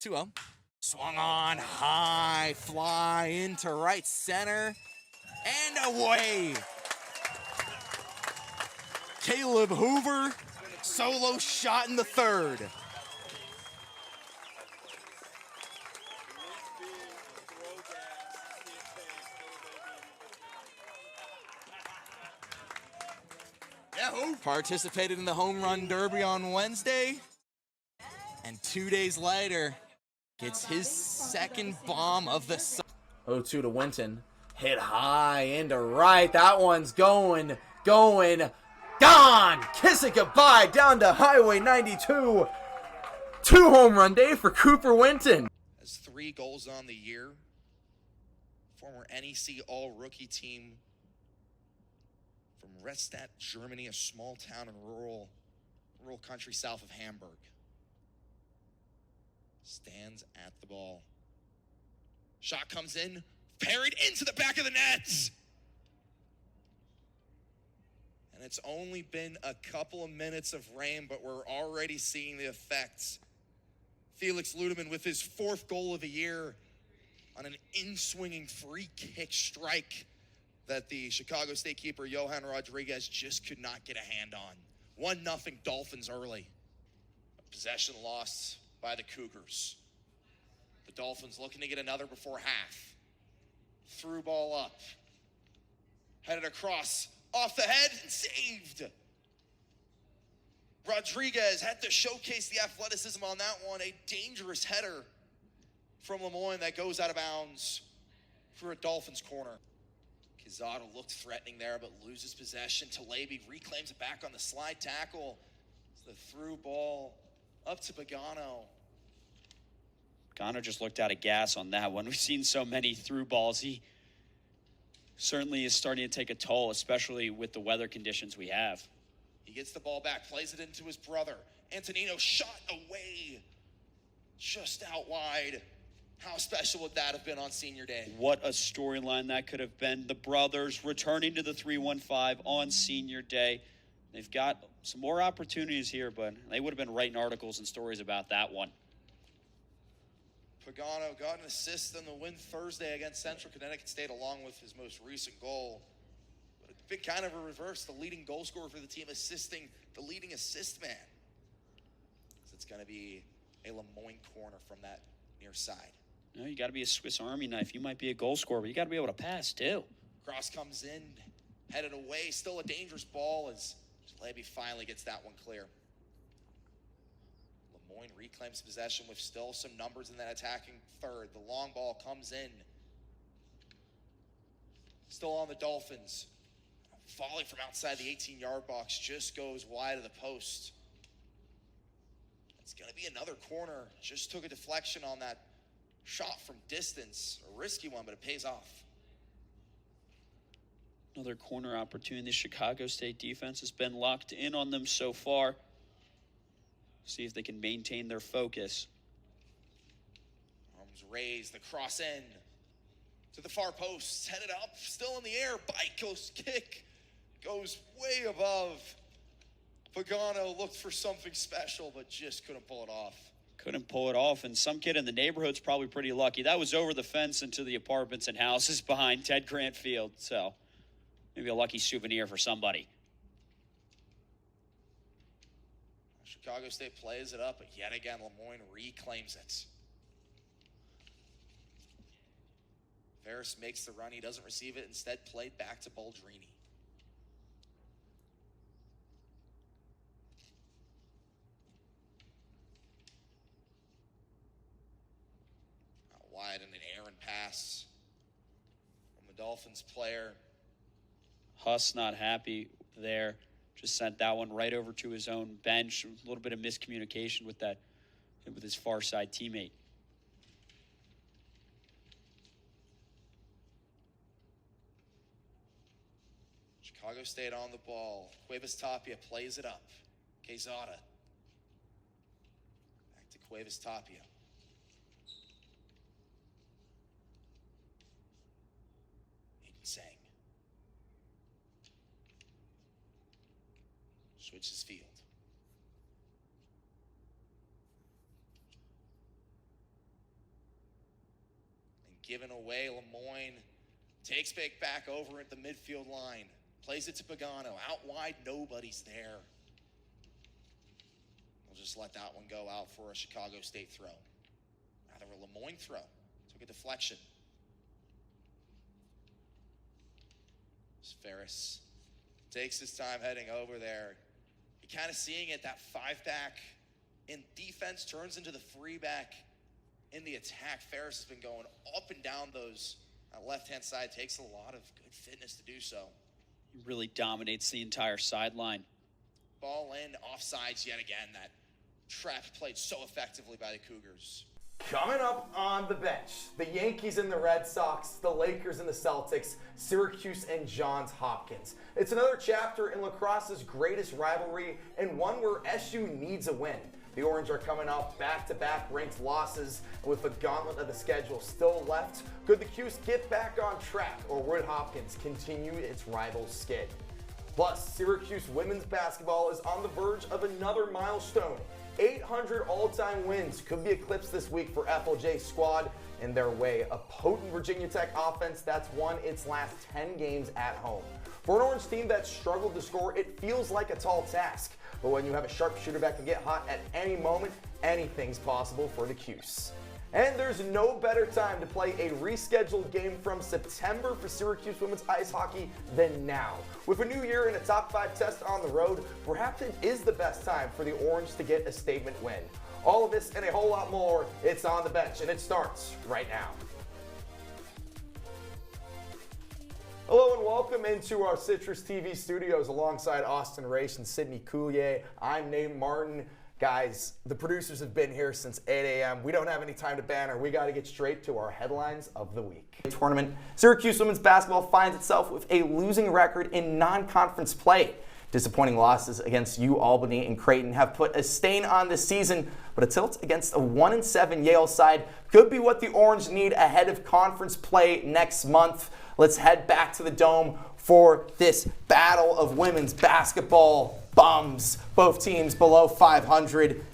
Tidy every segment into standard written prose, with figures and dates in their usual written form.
2-0. Swung on high, fly into right center, and away. Caleb Hoover, solo shot in the third. Participated in the home run derby on Wednesday, and 2 days later, gets his second bomb of the 0-2 to Winton. Hit high into right. That one's going, gone. Kiss it goodbye down to Highway 92. 2-home run day for Cooper Winton. Has 3 goals on the year. Former NEC All-Rookie team from Restadt, Germany, a small town in rural country south of Hamburg. Stands at the ball. Shot comes in, parried into the back of the net. And it's only been a couple of minutes of rain, but we're already seeing the effects. Felix Ludeman with his 4th goal of the year on an in-swinging free kick strike that the Chicago State keeper Johan Rodriguez just could not get a hand on. 1-0 Dolphins early. Possession lost by the Cougars. The Dolphins looking to get another before half. Through ball up. Headed across, off the head, and saved. Rodriguez had to showcase the athleticism on that one. A dangerous header from Lemoyne that goes out of bounds for a Dolphins corner. Quezada looked threatening there, but loses possession. Talebi reclaims it back on the slide tackle. It's the through ball up to Pagano. Pagano just looked out of gas on that one. We've seen so many through balls. He certainly is starting to take a toll, especially with the weather conditions we have. He gets the ball back, plays it into his brother. Antonino shot away, just out wide. How special would that have been on senior day? What a storyline that could have been. The brothers returning to the 315 on senior day. They've got some more opportunities here, but they would have been writing articles and stories about that one. Pagano got an assist in the win Thursday against Central Connecticut State along with his most recent goal. But it's been kind of a reverse. The leading goal scorer for the team assisting the leading assist man. So it's going to be a Lemoyne corner from that near side. You know, you got to be a Swiss Army knife. You might be a goal scorer, but you got to be able to pass too. Cross comes in, headed away. Still a dangerous ball as Levy finally gets that one clear. Lemoyne reclaims possession with still some numbers in that attacking third. The long ball comes in. Still on the Dolphins. Volley from outside the 18-yard box just goes wide of the post. It's going to be another corner. Just took a deflection on that shot from distance. A risky one, but it pays off. Another corner opportunity. The Chicago State defense has been locked in on them so far. See if they can maintain their focus. Arms raised, the cross in to the far post, headed up, still in the air. Baiko's kick goes way above. Pagano looked for something special, but just couldn't pull it off. Couldn't pull it off, and some kid in the neighborhood's probably pretty lucky. That was over the fence into the apartments and houses behind Ted Grant Field, so maybe a lucky souvenir for somebody. Chicago State plays it up, but yet again, Lemoyne reclaims it. Ferris makes the run. He doesn't receive it. Instead, played back to Baldrini. Out wide and an errant pass from the Dolphins player. Huss not happy there. Just sent that one right over to his own bench. A little bit of miscommunication with that, with his far side teammate. Chicago State on the ball. Cuevas Tapia plays it up. Quezada. Back to Cuevas Tapia. Aiden Sang. Switches field. given away. Lemoyne takes back over at the midfield line. Plays it to Pagano. Out wide, nobody's there. We'll just let that one go out for a Chicago State throw. Rather a Lemoyne throw. Took a deflection. Ferris takes his time heading over there. You're kind of seeing it, that 5-back in defense turns into the 3-back in the attack. Ferris has been going up and down those left-hand side. Takes a lot of good fitness to do so. He really dominates the entire sideline. Ball in, offsides yet again. That trap played so effectively by the Cougars. Coming up on the bench, the Yankees and the Red Sox, the Lakers and the Celtics, Syracuse and Johns Hopkins. It's another chapter in lacrosse's greatest rivalry and one where SU needs a win. The Orange are coming off back-to-back ranked losses with the gauntlet of the schedule still left. Could the Cuse get back on track or would Hopkins continue its rival skid? Plus, Syracuse women's basketball is on the verge of another milestone. 800 all-time wins could be eclipsed this week for FLJ's squad in their way. A potent Virginia Tech offense that's won its last 10 games at home. For an Orange team that struggled to score, it feels like a tall task. But when you have a sharpshooter that can get hot at any moment, anything's possible for the Cuse. And there's no better time to play a rescheduled game from September for Syracuse women's ice hockey than now. With a new year and a top 5 test on the road, perhaps it is the best time for the Orange to get a statement win. All of this and a whole lot more, it's on the bench, and it starts right now. Hello and welcome into our CitrusTV studios alongside Austin Race and Sydney Coulier. I'm Nate Martin. Guys, the producers have been here since 8 a.m. We don't have any time to banter. We got to get straight to our headlines of the week. Tournament. Syracuse women's basketball finds itself with a losing record in non-conference play. Disappointing losses against UAlbany and Creighton have put a stain on this season, but a tilt against a 1-7 Yale side could be what the Orange need ahead of conference play next month. Let's head back to the Dome for this battle of women's basketball bums. Both teams below 500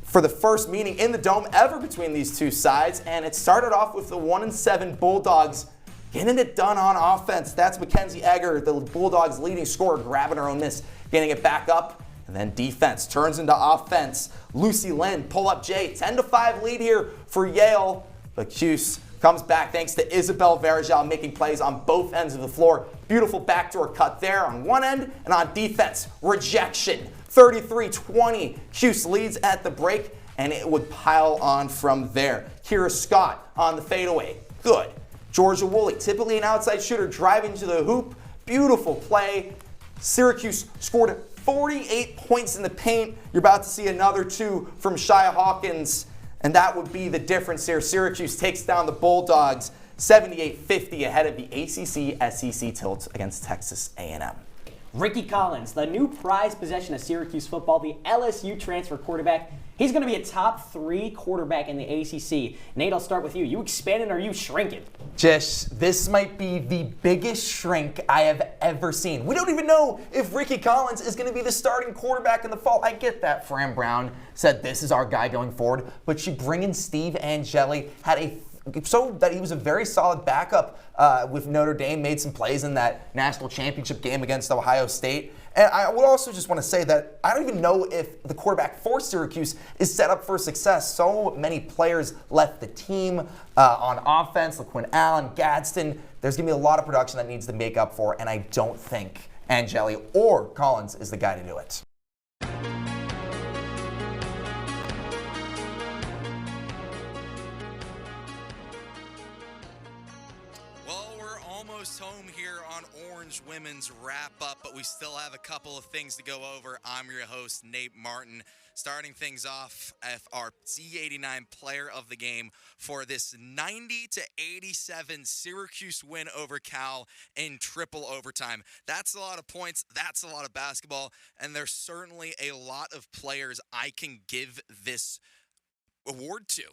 for the first meeting in the Dome ever between these two sides, and it started off with the 1-7 Bulldogs getting it done on offense. That's Mackenzie Egger, the Bulldogs' leading scorer, grabbing her own miss, getting it back up, and then defense turns into offense. Lucy Lynn, pull-up J, 10-5 lead here for Yale, but Cuse comes back thanks to Isabel Verajal making plays on both ends of the floor. Beautiful backdoor cut there on one end, and on defense, rejection. 33-20, Cuse leads at the break, and it would pile on from there. Kira Scott on the fadeaway, good. Georgia Woolley, typically an outside shooter, driving to the hoop. Beautiful play. Syracuse scored 48 points in the paint. You're about to see another 2 from Shia Hawkins, and that would be the difference here. Syracuse takes down the Bulldogs 78-50 ahead of the ACC-SEC tilt against Texas A&M. Ricky Collins, the new prized possession of Syracuse football, the LSU transfer quarterback. He's going to be a top 3 quarterback in the ACC. Nate, I'll start with you. You expanding or you shrinking? Jish, this might be the biggest shrink I have ever seen. We don't even know if Ricky Collins is going to be the starting quarterback in the fall. I get that Fran Brown said this is our guy going forward, but you bring in Steve Angeli, so that he was a very solid backup with Notre Dame, made some plays in that national championship game against Ohio State. And I would also just want to say that I don't even know if the quarterback for Syracuse is set up for success. So many players left the team on offense, like Quinn Allen, Gadsden. There's going to be a lot of production that needs to make up for, and I don't think Angeli or Collins is the guy to do it. Home here on Orange Women's Wrap Up, but we still have a couple of things to go over. I'm your host, Nate Martin, starting things off at our Z89 player of the game for this 90-87 Syracuse win over Cal in triple overtime. That's a lot of points. That's a lot of basketball, and there's certainly a lot of players I can give this award to.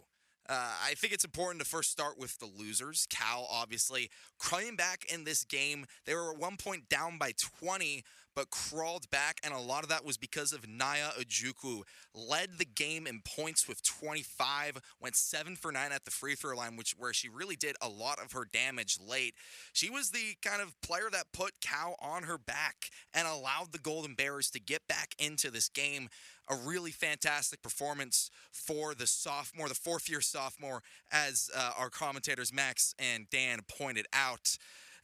I think it's important to first start with the losers. Cal, obviously, coming back in this game. They were at one point down by 20, but crawled back, and a lot of that was because of Naya Ojukwu. Led the game in points with 25, went 7 for 9 at the free throw line, where she really did a lot of her damage late. She was the kind of player that put Cal on her back and allowed the Golden Bears to get back into this game. A really fantastic performance for the sophomore, the fourth-year sophomore, as our commentators Max and Dan pointed out.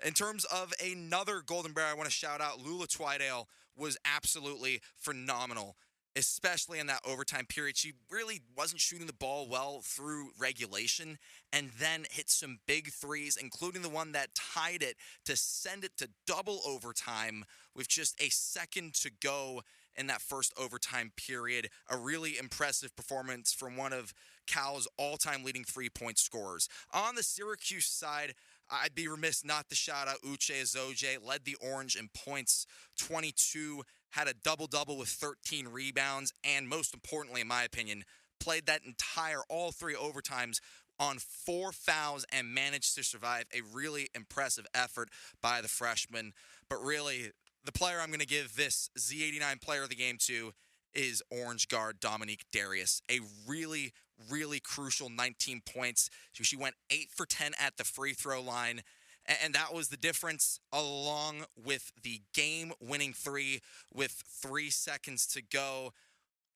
In terms of another Golden Bear I want to shout out, Lula Twydale was absolutely phenomenal, especially in that overtime period. She really wasn't shooting the ball well through regulation, and then hit some big threes, including the one that tied it to send it to double overtime with just a second to go in that first overtime period. A really impressive performance from one of Cal's all-time leading three-point scorers. On the Syracuse side, I'd be remiss not to shout out Uche Azoje. Led the Orange in points, 22, had a double-double with 13 rebounds, and most importantly, in my opinion, played that entire all three overtimes on 4 fouls and managed to survive. A really impressive effort by the freshman. But really, the player I'm going to give this Z89 player of the game to is Orange guard Dominique Darius. A really, really crucial 19 points. She went 8 for 10 at the free throw line, and that was the difference, along with the game-winning three with 3 seconds to go.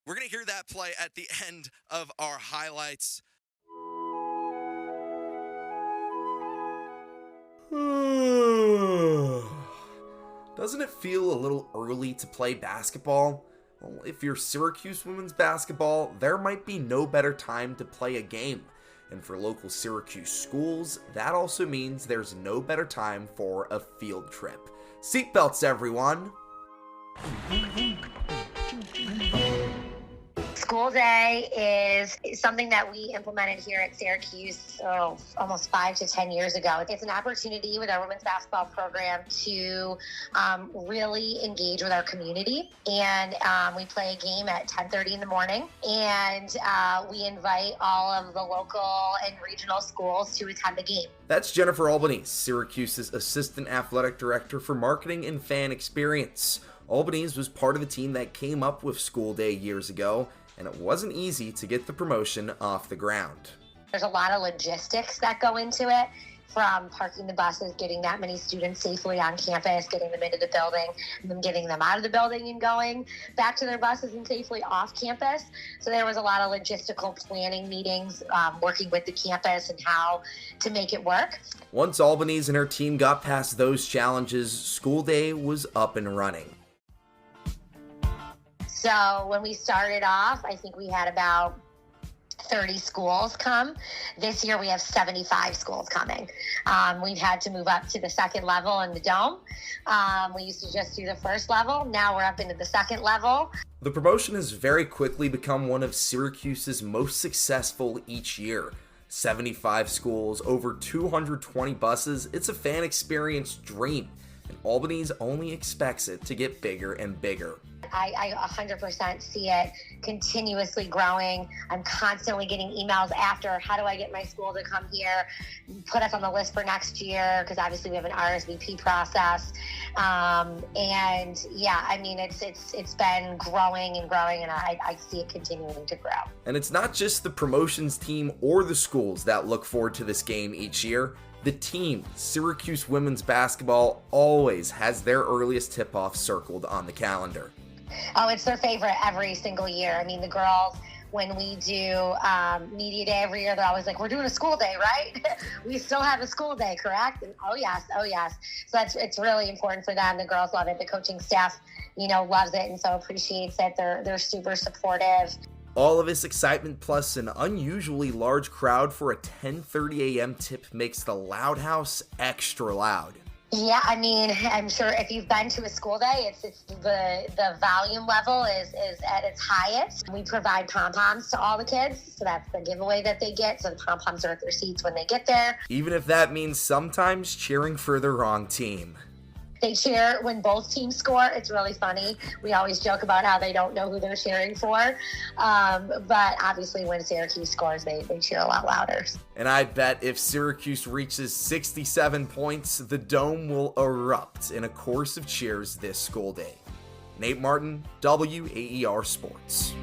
We're going to hear that play at the end of our highlights. Doesn't it feel a little early to play basketball? Well, if you're Syracuse women's basketball, there might be no better time to play a game. And for local Syracuse schools, that also means there's no better time for a field trip. Seatbelts, everyone! School day is something that we implemented here at Syracuse almost 5 to 10 years ago. It's an opportunity with our women's basketball program to really engage with our community. And we play a game at 10:30 in the morning. And we invite all of the local and regional schools to attend the game. That's Jennifer Albanese, Syracuse's Assistant Athletic Director for Marketing and Fan Experience. Albanese was part of the team that came up with School Day years ago, and it wasn't easy to get the promotion off the ground. There's a lot of logistics that go into it, from parking the buses, getting that many students safely on campus, getting them into the building, and then getting them out of the building and going back to their buses and safely off campus. So there was a lot of logistical planning meetings, working with the campus and how to make it work. Once Albanese and her team got past those challenges, School Day was up and running. So when we started off, I think we had about 30 schools come. This year we have 75 schools coming. We've had to move up to the second level in the Dome. We used to just do the first level. Now we're up into the second level. The promotion has very quickly become one of Syracuse's most successful each year. 75 schools, over 220 buses. It's a fan experience dream, and Albanese only expects it to get bigger and bigger. I 100% see it continuously growing. I'm constantly getting emails after, how do I get my school to come here, put us on the list for next year, because obviously we have an RSVP process. And yeah, I mean, it's been growing and growing, and I see it continuing to grow. And it's not just the promotions team or the schools that look forward to this game each year. The team, Syracuse women's basketball, always has their earliest tip-off circled on the calendar. Oh, it's their favorite every single year. I mean, the girls, when we do media day every year, they're always like, we're doing a school day, right? We still have a school day, correct? And, oh, yes. So it's really important for them. The girls love it. The coaching staff, loves it and so appreciates it. They're super supportive. All of this excitement plus an unusually large crowd for a 10:30 a.m. tip makes the Loud House extra loud. Yeah, I mean, I'm sure if you've been to a school day, it's the volume level is at its highest. We provide pom-poms to all the kids, so that's the giveaway that they get. So the pom-poms are at their seats when they get there. Even if that means sometimes cheering for the wrong team. They cheer when both teams score. It's really funny. We always joke about how they don't know who they're cheering for. But obviously when Syracuse scores, they cheer a lot louder. And I bet if Syracuse reaches 67 points, the Dome will erupt in a chorus of cheers this school day. Nate Martin, WAER Sports.